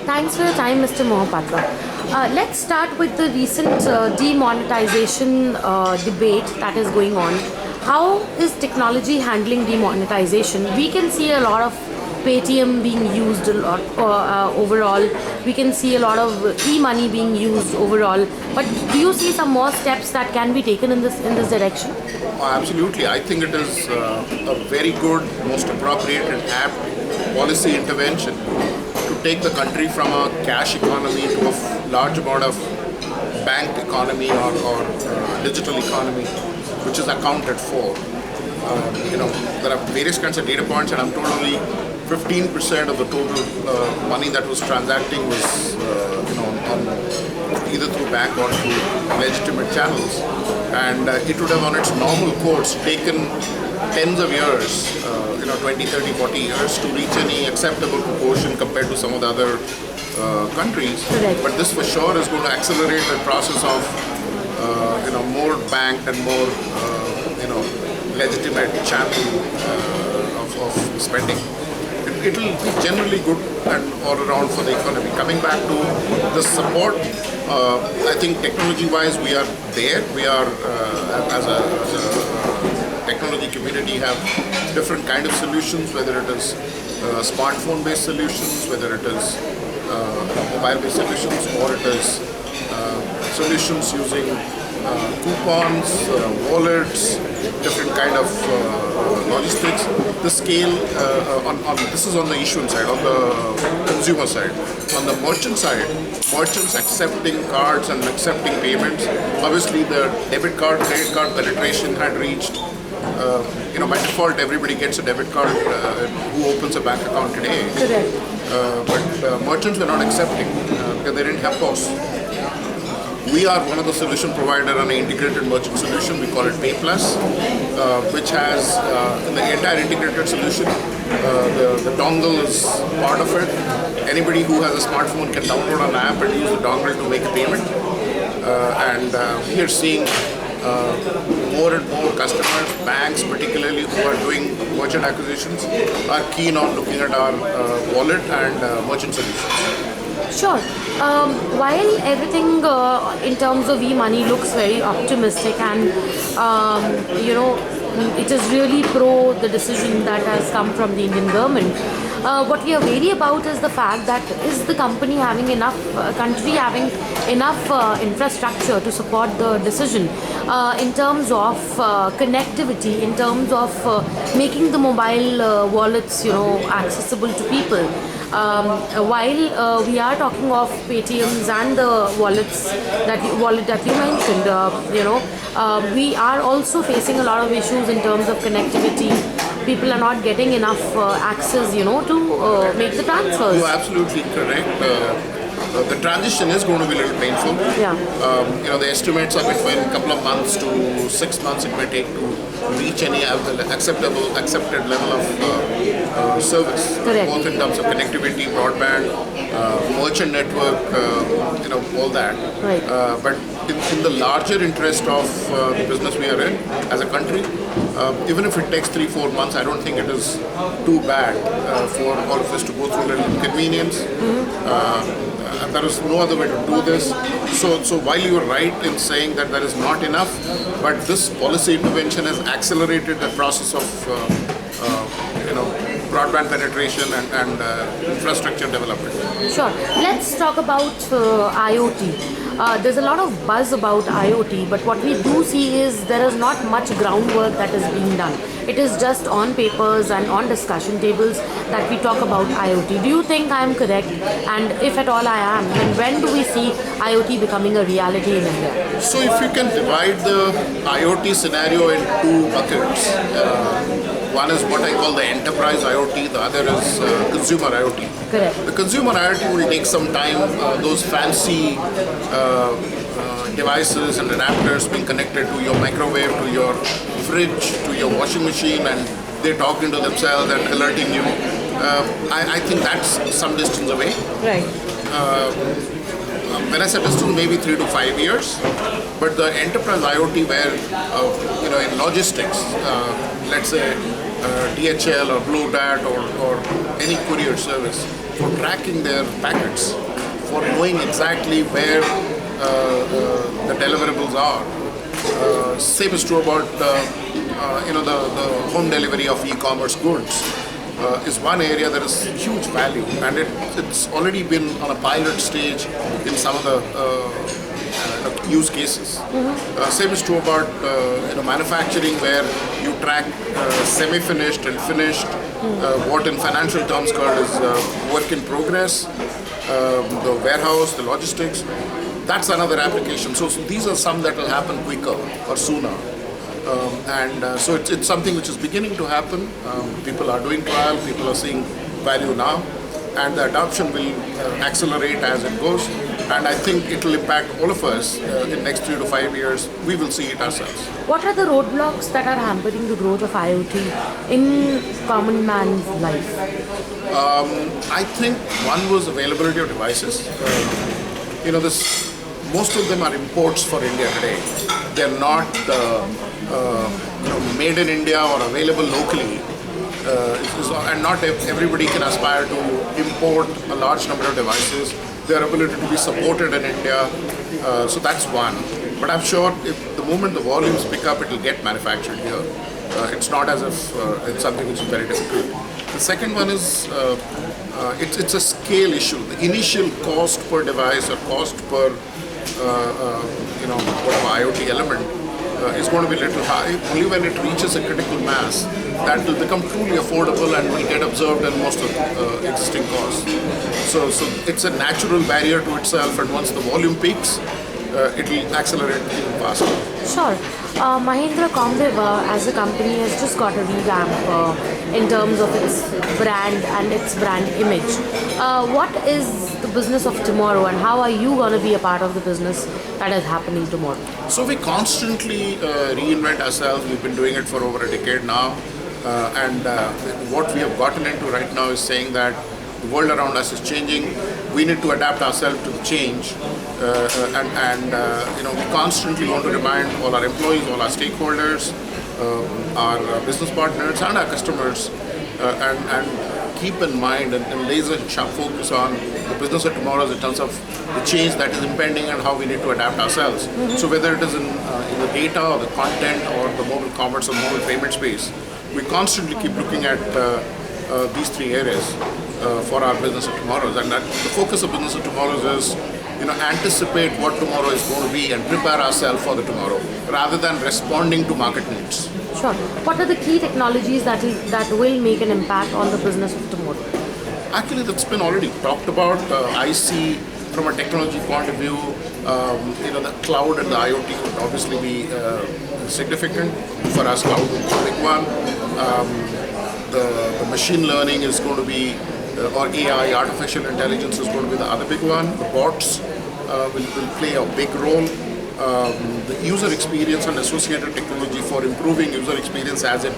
Thanks for your time, Mr. Mohapatra. Let's start with the recent demonetization debate that is going on. How is technology handling demonetization? We can see a lot of Paytm being used a lot overall. We can see a lot of e-money being used overall. But do you see some more steps that can be taken in this direction? Absolutely. I think it is a very good, most appropriate and apt policy intervention to take the country from a cash economy to a large amount of bank economy or digital economy, which is accounted for. There are various kinds of data points, and I'm told only 15% of the total money that was transacting was, either through bank or through legitimate channels. And it would have, on its normal course, taken tens of years, 20, 30, 40 years to reach any acceptable proportion compared to some of the other countries. Correct. But this for sure is going to accelerate the process of, more banked and more, legitimate channel of spending. It will be generally good and all around for the economy. Coming back to the support, I think technology-wise we are there. We are, as a technology community, have different kind of solutions, whether it is smartphone-based solutions, whether it is mobile-based solutions, or it is solutions using coupons, wallets, different kind of logistics. The scale on this is on the issuance side, on the consumer side. On the merchant side, merchants accepting cards and accepting payments. Obviously, the debit card, credit card penetration had reached. By default, everybody gets a debit card who opens a bank account today. Correct. But merchants were not accepting because they didn't have POS. We are one of the solution provider on an integrated merchant solution. We call it Pay Plus, which has in the entire integrated solution, the dongle is part of it. Anybody who has a smartphone can download an app and use the dongle to make a payment. We are seeing more and more customers, banks particularly, who are doing merchant acquisitions, are keen on looking at our wallet and merchant solutions. Sure. While everything in terms of e-money looks very optimistic and, it is really pro the decision that has come from the Indian government, what we are wary about is the fact that is the company having enough, country having enough infrastructure to support the decision in terms of connectivity, in terms of making the mobile wallets, accessible to people. While we are talking of Paytms and the wallet that you mentioned, we are also facing a lot of issues in terms of connectivity. People are not getting enough access, to make the transfers. You're absolutely correct. The transition is going to be a little painful. Yeah. The estimates are between a couple of months to 6 months it may take to reach any accepted level of service. Correct. Both in terms of connectivity, broadband, merchant network, all that. Right. But in the larger interest of the business we are in as a country, even if it takes 3-4 months, I don't think it is too bad for all of us to go through a little inconvenience. There is no other way to do this. So while you are right in saying that there is not enough, but this policy intervention has accelerated the process of broadband penetration and infrastructure development. Sure. Let's talk about IoT. There's a lot of buzz about IoT, but what we do see is there is not much groundwork that is being done. It is just on papers and on discussion tables that we talk about IoT. Do you think I am correct? And if at all I am, then when do we see IoT becoming a reality in India? So if you can divide the IoT scenario in two buckets, one is what I call the enterprise IoT, the other is consumer IoT. Correct. The consumer IoT will take some time. Those fancy devices and adapters being connected to your microwave, to your fridge, to your washing machine, and they're talking to themselves and alerting you. I think that's some distance away. Right. When I say distance, maybe 3 to 5 years. But the enterprise IoT, where in logistics, let's say DHL or Blue Dart or any courier service, for tracking their packets, for knowing exactly where the deliverables are. Same is true about the home delivery of e-commerce goods. Is one area that is huge value, and it's already been on a pilot stage in some of the use cases. Same is true about manufacturing, where you track semi-finished and finished, what in financial terms called as work in progress, the warehouse, the logistics. That's another application. So these are some that will happen quicker or sooner. So it's something which is beginning to happen. People are doing trial, people are seeing value now, and the adoption will accelerate as it goes. And I think it will impact all of us in next 3 to 5 years. We will see it ourselves. What are the roadblocks that are hampering the growth of IoT in common man's life? I think one was availability of devices. Most of them are imports for India today. They're not made in India or available locally. And not everybody can aspire to import a large number of devices. Their ability to be supported in India. So that's one. But I'm sure if the moment the volumes pick up, it will get manufactured here. It's not as if it's something which is very difficult. The second one is it's a scale issue. The initial cost per device or cost per whatever IoT element is going to be a little high. Only when it reaches a critical mass, that will become truly affordable and will get absorbed in most of existing costs. So it's a natural barrier to itself, and once the volume peaks, it will accelerate even faster. Sure. Mahindra Comdev as a company has just got a revamp in terms of its brand and its brand image. What is the business of tomorrow, and how are you going to be a part of the business that is happening tomorrow? So we constantly reinvent ourselves. We've been doing it for over a decade now. And what we have gotten into right now is saying that the world around us is changing. We need to adapt ourselves to the change. We constantly want to remind all our employees, all our stakeholders, our business partners and our customers, and keep in mind and laser sharp focus on the business of tomorrow in terms of the change that is impending and how we need to adapt ourselves. So whether it is in the data or the content or the mobile commerce or mobile payment space, we constantly keep looking at these three areas for our business of tomorrow. And that the focus of business of tomorrow is anticipate what tomorrow is going to be and prepare ourselves for the tomorrow rather than responding to market needs. Sure. What are the key technologies that will make an impact on the business of tomorrow? Actually, that's been already talked about. I see from a technology point of view, the cloud and the IoT would obviously be significant. For us, cloud would be a big one. The machine learning is going to be, or AI, artificial intelligence is going to be the other big one. The bots will play a big role. The user experience and associated technology for improving user experience as it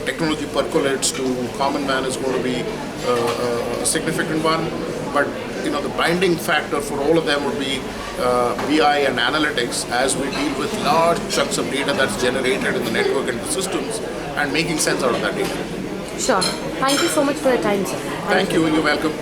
technology percolates to common man is going to be a significant one. But the binding factor for all of them would be BI and analytics, as we deal with large chunks of data that's generated in the network and the systems, and making sense out of that data. Sure. Thank you so much for your time, sir. Thank you. You're welcome.